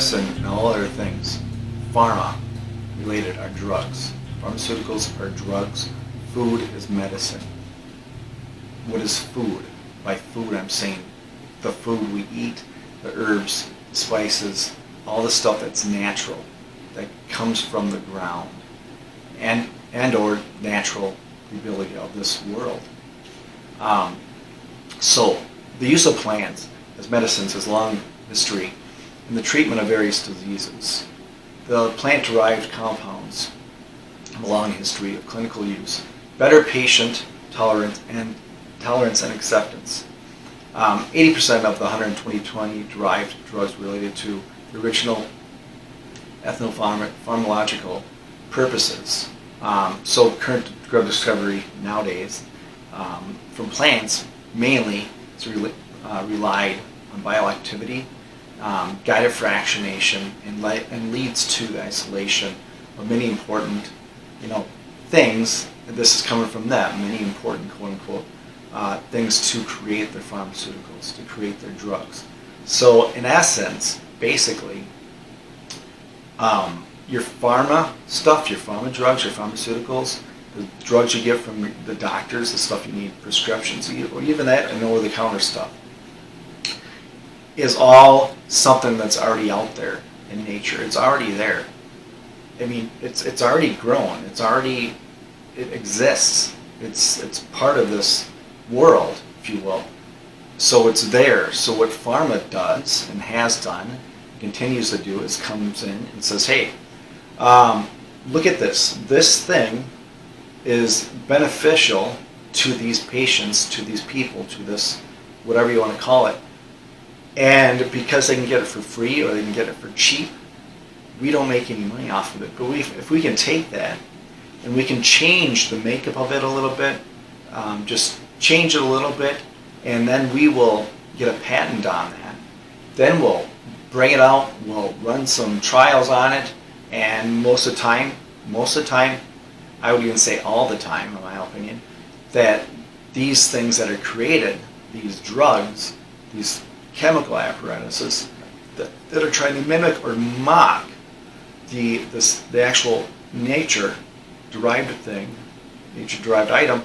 medicine and all other things, pharma related are drugs. Pharmaceuticals are drugs. Food is medicine. What is food? By food, I'm saying the food we eat, the herbs, the spices, all the stuff that's natural, that comes from the ground, and or natural ability of this world. So the use of plants as medicines has long history in the treatment of various diseases. The plant-derived compounds have a long history of clinical use, better patient tolerance and acceptance. 80% of the 120 derived drugs related to the original ethnopharmacological purposes. So current drug discovery nowadays from plants mainly is relied on bioactivity, guided fractionation, and leads to the isolation of many important, things. And this is coming from them. Many important, quote unquote, things to create their pharmaceuticals, to create their drugs. So in essence, basically, your pharma stuff, your pharma drugs, your pharmaceuticals, the drugs you get from the doctors, the stuff you need, prescriptions, or even that and over-the-counter stuff, is all something that's already out there in nature. It's already there. I mean, it's already grown. It exists. It's part of this world, if you will. So it's there. So what pharma does and has done, continues to do, is comes in and says, hey, look at this. This thing is beneficial to these patients, to these people, to this, whatever you want to call it. And because they can get it for free or they can get it for cheap, we don't make any money off of it. But if we can take that and we can change the makeup of it a little bit, just change it a little bit, and then we will get a patent on that. Then we'll bring it out, we'll run some trials on it, and most of the time, I would even say all the time, in my opinion, that these things that are created, these drugs, these chemical apparatuses that are trying to mimic or mock the actual nature-derived thing, nature-derived item,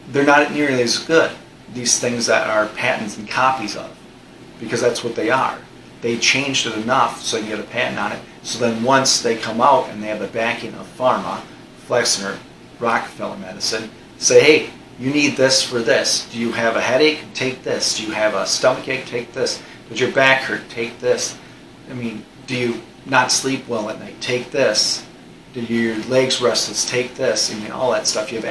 they're not nearly as good. These things that are patents and copies of, because that's what they are. They changed it enough so you can get a patent on it. So then once they come out and they have the backing of Pharma, Flexner, Rockefeller Medicine, say, hey, you need this for this. Do you have a headache? Take this. Do you have a stomachache? Take this. Does your back hurt? Take this. I mean, do you not sleep well at night? Take this. Do your legs restless? Take this. I mean, all that stuff. You have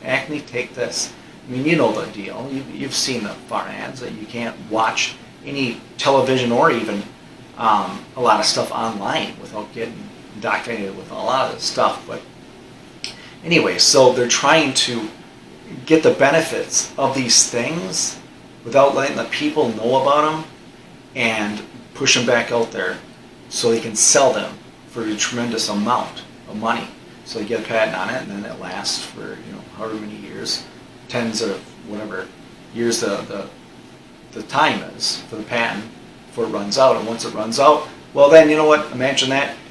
acne? Take this. I mean, you know the deal. You've seen the far ads that you can't watch any television or even a lot of stuff online without getting indoctrinated with a lot of this stuff. But anyway, so they're trying to get the benefits of these things without letting the people know about them and push them back out there so they can sell them for a tremendous amount of money. So they get a patent on it, and then it lasts for however many years, tens of whatever years the time is for the patent before it runs out. And once it runs out, well then, you know what, imagine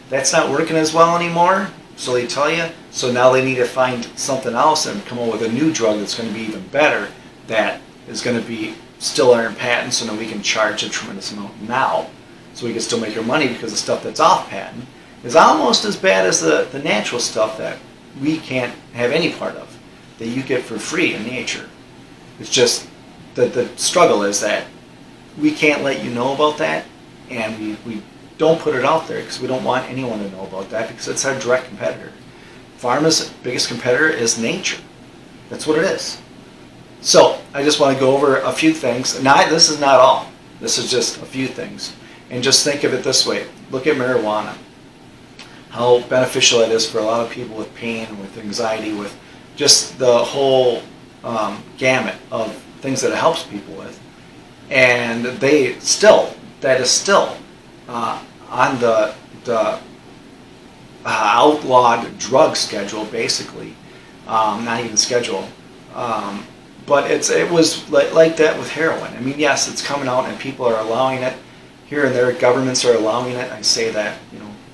that's not working as well anymore, so they tell you. So now they need to find something else and come up with a new drug that's going to be even better, that is going to be still under patent, so then we can charge a tremendous amount now, so we can still make our money, because the stuff that's off patent is almost as bad as the natural stuff that we can't have any part of, that you get for free in nature. It's just that the struggle is that we can't let you know about that, and we don't put it out there because we don't want anyone to know about that, because it's our direct competitor. Pharma's biggest competitor is nature. That's what it is. So I just want to go over a few things. Now, this is not all. This is just a few things. And just think of it this way. Look at marijuana. How beneficial it is for a lot of people with pain, with anxiety, with just the whole gamut of things that it helps people with. And that is still on the outlawed drug schedule, basically. Not even schedule. But it was like that with heroin. I mean, yes, it's coming out and people are allowing it, here and there, governments are allowing it. I say that,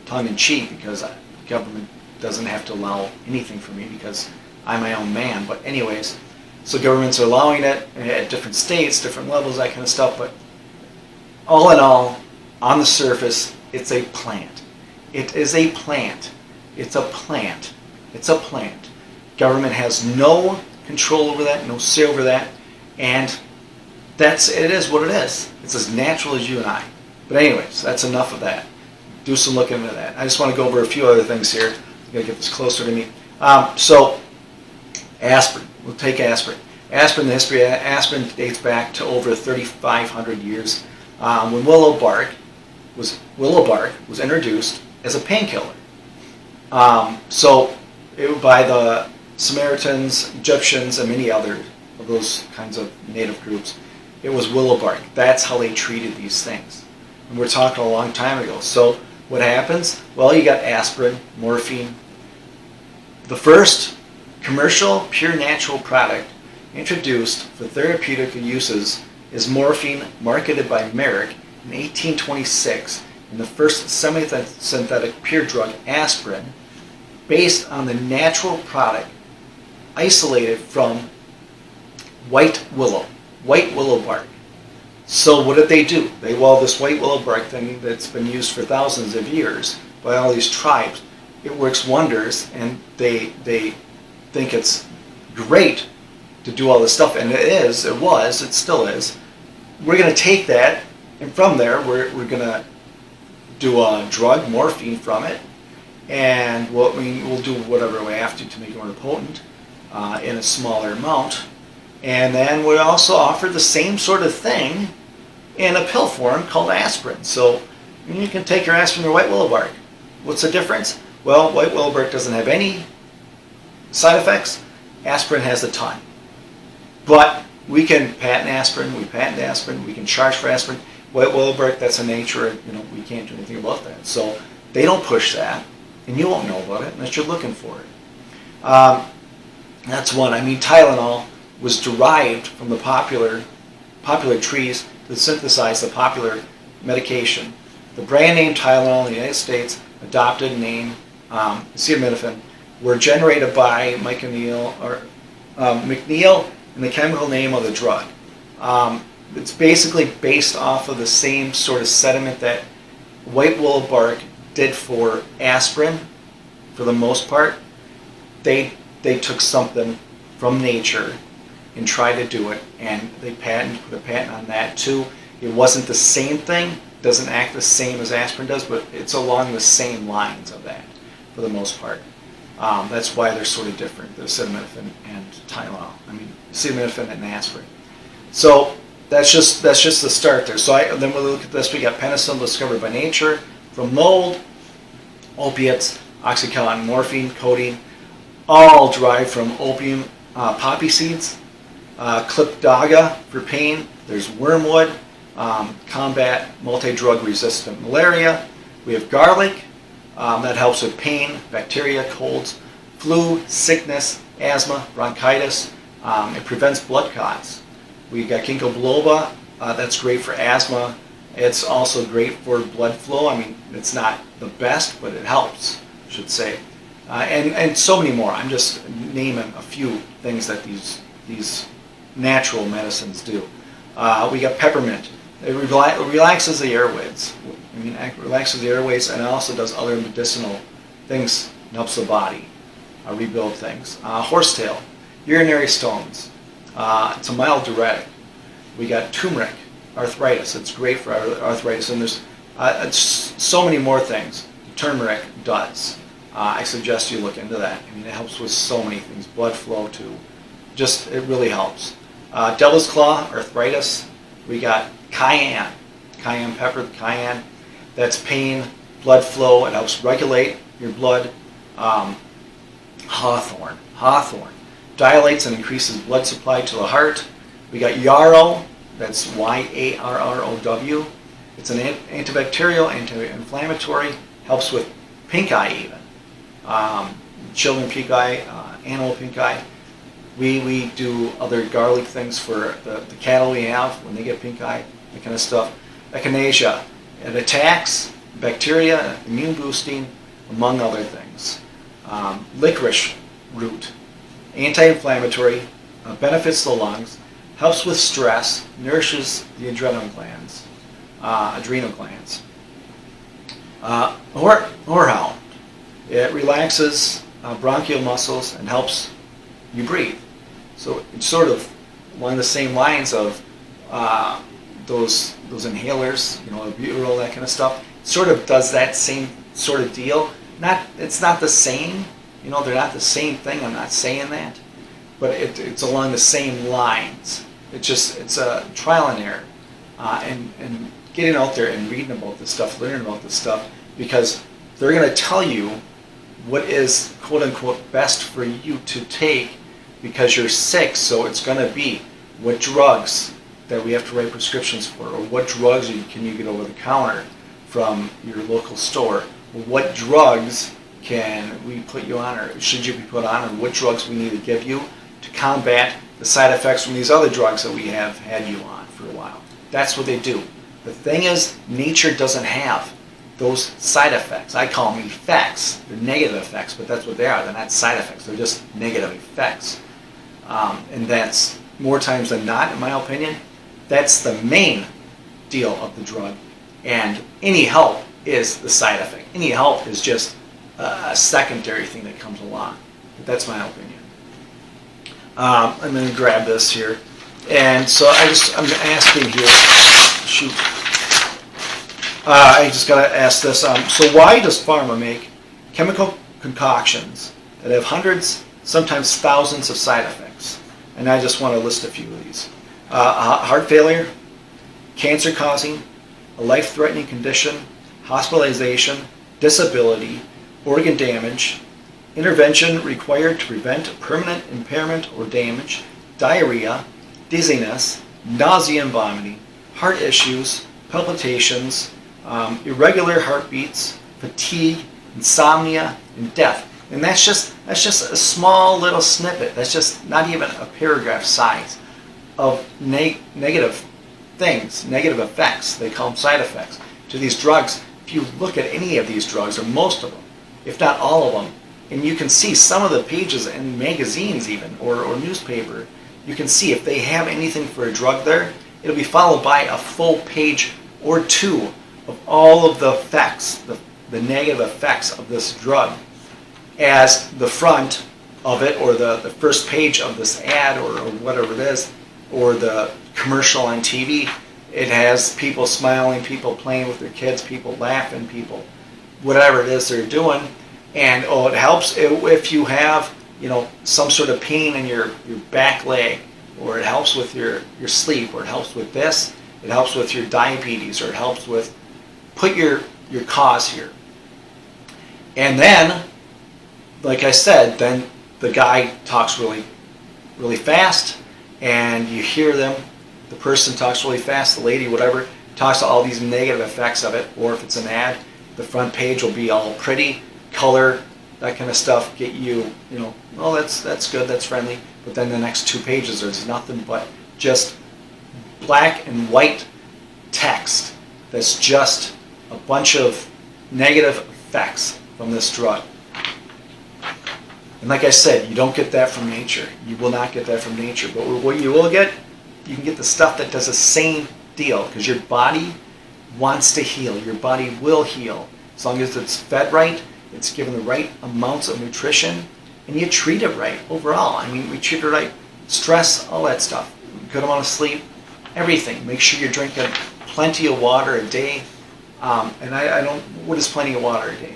tongue in cheek, because the government doesn't have to allow anything for me because I'm my own man. But anyways, so governments are allowing it at different states, different levels, that kind of stuff. But all in all, on the surface, it's a plant. It is a plant. It's a plant. It's a plant. Government has no control over that, no say over that, and it is what it is. It's as natural as you and I. But anyways, that's enough of that. Do some looking into that. I just want to go over a few other things here. I'm going to get this closer to me. So, aspirin. We'll take aspirin. Aspirin, the history of aspirin dates back to over 3,500 years when willow bark was introduced as a painkiller. By the Samaritans, Egyptians, and many other of those kinds of native groups, it was willow bark. That's how they treated these things. And we're talking a long time ago. So what happens? Well, you got aspirin, morphine. The first commercial, pure natural product introduced for therapeutic uses is morphine, marketed by Merck in 1826, and the first semi-synthetic pure drug, aspirin, based on the natural product isolated from white willow bark. So what did they do? This white willow bark thing that's been used for thousands of years by all these tribes, it works wonders, and they think it's great to do all this stuff, and it still is. We're going to take that, and from there we're going to do a drug, morphine, from it, and we'll do whatever we have to make it more potent in a smaller amount. And then we also offer the same sort of thing in a pill form called aspirin. So you can take your aspirin or white willow bark. What's the difference? Well, white willow bark doesn't have any side effects. Aspirin has a ton. But we can patent aspirin, we can charge for aspirin. White willow bark, that's a nature, we can't do anything about that. So they don't push that, and you won't know about it unless you're looking for it. That's one. Tylenol was derived from the popular trees that synthesize the popular medication. The brand name Tylenol in the United States, adopted name acetaminophen, were generated by McNeil and the chemical name of the drug. It's basically based off of the same sort of sediment that white willow bark did for aspirin, for the most part. They took something from nature and tried to do it, and they put a patent on that too. It wasn't the same thing, doesn't act the same as aspirin does, but it's along the same lines of that for the most part. That's why they're sort of different, the acetaminophen and Tylenol. Acetaminophen and aspirin. So that's just the start there. So then we'll look at this. We got penicillin, discovered by nature, from mold, opiates, oxycontin, morphine, codeine, all derived from opium, poppy seeds. Clipdaga for pain. There's wormwood, combat multi-drug resistant malaria. We have garlic, that helps with pain, bacteria, colds, flu, sickness, asthma, bronchitis. It prevents blood clots. We got ginkgo biloba, that's great for asthma. It's also great for blood flow. It's not the best, but it helps, I should say. And so many more. I'm just naming a few things that these natural medicines do. We got peppermint. It relaxes the airways. It relaxes the airways, and it also does other medicinal things. It helps the body rebuild things. Horsetail, urinary stones. It's a mild diuretic. We got turmeric, arthritis. It's great for arthritis, and there's so many more things turmeric does. I suggest you look into that. It helps with so many things. Blood flow too. It really helps. Devil's claw, arthritis. We got cayenne pepper, cayenne. That's pain, blood flow. It helps regulate your blood. Hawthorn dilates and increases blood supply to the heart. We got yarrow. That's Yarrow. It's an antibacterial, anti-inflammatory. Helps with pink eye even. Children pink eye, animal pink eye. We do other garlic things for the cattle we have when they get pink eye, that kind of stuff. Echinacea, It attacks bacteria, immune boosting, among other things. Licorice root, anti-inflammatory, benefits the lungs, helps with stress, nourishes the adrenal glands. Horehound, it relaxes bronchial muscles and helps you breathe. So it's sort of along the same lines of those inhalers, albuterol, that kind of stuff. It sort of does that same sort of deal. It's not the same, they're not the same thing. I'm not saying that, but it's along the same lines. It's a trial and error, and getting out there and reading about this stuff, learning about this stuff, because they're going to tell you what is quote unquote best for you to take because you're sick. So it's going to be what drugs that we have to write prescriptions for, or what drugs can you get over the counter from your local store, or what drugs can we put you on, or should you be put on, or what drugs we need to give you to combat the side effects from these other drugs that we have had you on for a while. That's what they do. The thing is, nature doesn't have those side effects. I call them effects. They're negative effects, but that's what they are. They're not side effects. They're just negative effects. And that's more times than not, in my opinion, that's the main deal of the drug. And any help is the side effect. Any help is just a secondary thing that comes along. But that's my opinion. I'm going to grab this here. And so I'm asking here, shoot. I just got to ask this. So why does Pharma make chemical concoctions that have hundreds, sometimes thousands of side effects? And I just want to list a few of these. Heart failure, cancer causing, a life-threatening condition, hospitalization, disability, organ damage, intervention required to prevent permanent impairment or damage, diarrhea, dizziness, nausea and vomiting, heart issues, palpitations, irregular heartbeats, fatigue, insomnia, and death. And that's just a small little snippet. That's just not even a paragraph size of negative things, negative effects. They call them side effects to these drugs. If you look at any of these drugs, or most of them, if not all of them, and you can see some of the pages in magazines even, or newspaper, you can see if they have anything for a drug there, it'll be followed by a full page or two of all of the effects, the negative effects of this drug, as the front of it, or the first page of this ad, or whatever it is, or the commercial on TV. It has people smiling, people playing with their kids, people laughing, people, whatever it is they're doing. And it helps if you have, some sort of pain in your back leg, or it helps with your sleep, or it helps with this, it helps with your diabetes, or it helps with, put your cause here. And then, like I said, then the guy talks really, really fast, and you hear them, the person talks really fast, the lady, whatever, talks to all these negative effects of it. Or if it's an ad, the front page will be all pretty, color, that kind of stuff, get you, oh, that's good, that's friendly. But then the next two pages, there's nothing but just black and white text that's just a bunch of negative effects from this drug. And like I said, you don't get that from nature. You will not get that from nature. But what you will get, you can get the stuff that does the same deal, because your body wants to heal. Your body will heal as long as it's fed right, it's given the right amounts of nutrition, and you treat it right overall. I mean, we treat it right. Stress, all that stuff. Good amount of sleep, everything. Make sure you're drinking plenty of water a day. What is plenty of water a day?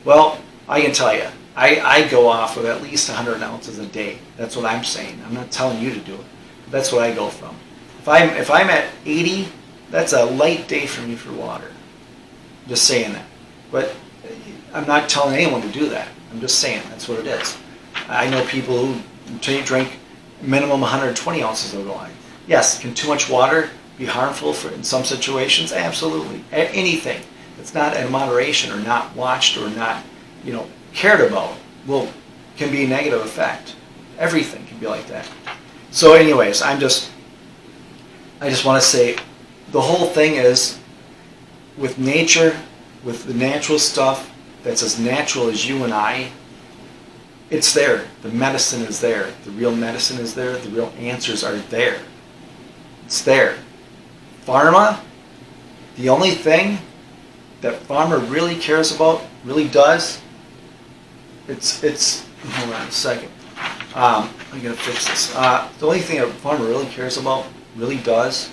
Well, I can tell you, I go off with at least 100 ounces a day. That's what I'm saying. I'm not telling you to do it. That's what I go from. If I'm at 80, that's a light day for me for water. Just saying that. But I'm not telling anyone to do that. I'm just saying that's what it is. I know people who drink minimum 120 ounces of water. Yes, can too much water be harmful in some situations? Absolutely. Anything that's not in moderation, or not watched, or not, cared about, can be a negative effect. Everything can be like that. So anyways, I just want to say, the whole thing is, with nature, with the natural stuff that's as natural as you and I, it's there. The medicine is there. The real medicine is there. The real answers are there. It's there. Pharma, the only thing that pharma really cares about, really does, it's hold on a second. I'm going to fix this. The only thing that pharma really cares about, really does,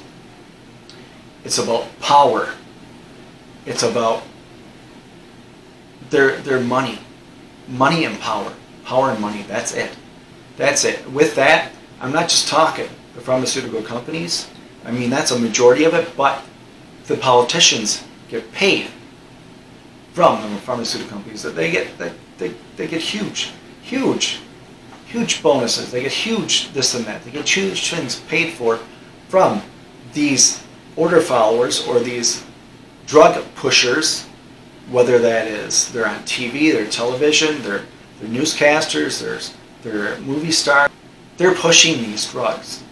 it's about power. It's about their money. Money and power. Power and money, that's it. That's it. With that, I'm not just talking the pharmaceutical companies. I mean, that's a majority of it, but the politicians get paid from the pharmaceutical companies. That they get huge bonuses. They get huge this and that. They get huge things paid for from these order followers or these drug pushers, whether that is they're on TV, they're television, they're newscasters, they're movie stars. They're pushing these drugs.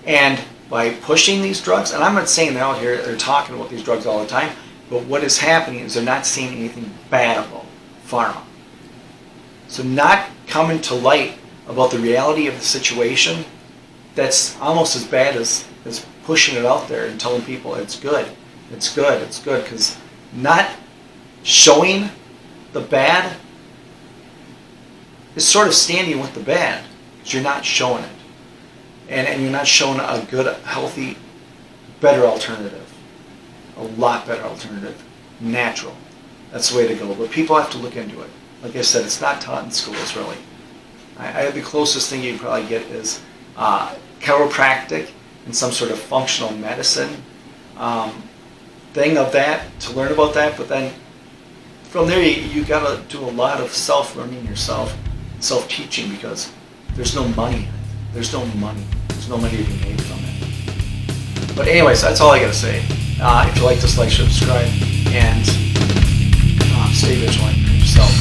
And by pushing these drugs, and I'm not saying they're out here, they're talking about these drugs all the time, but what is happening is they're not seeing anything bad about pharma. So not coming to light about the reality of the situation, that's almost as bad as pushing it out there and telling people it's good, because not showing the bad is sort of standing with the bad, because you're not showing it. And you're not showing a good, healthy, better alternative. A lot better alternative. Natural. That's the way to go. But people have to look into it. Like I said, it's not taught in schools, really. The closest thing you can probably get is chiropractic and some sort of functional medicine thing of that, to learn about that. But then from there, you got to do a lot of self-learning yourself, self-teaching, because there's no money in it. There's no money. There's no money to be made from it. But anyways, that's all I got to say. If you like this, like, subscribe, and stay vigilant yourself.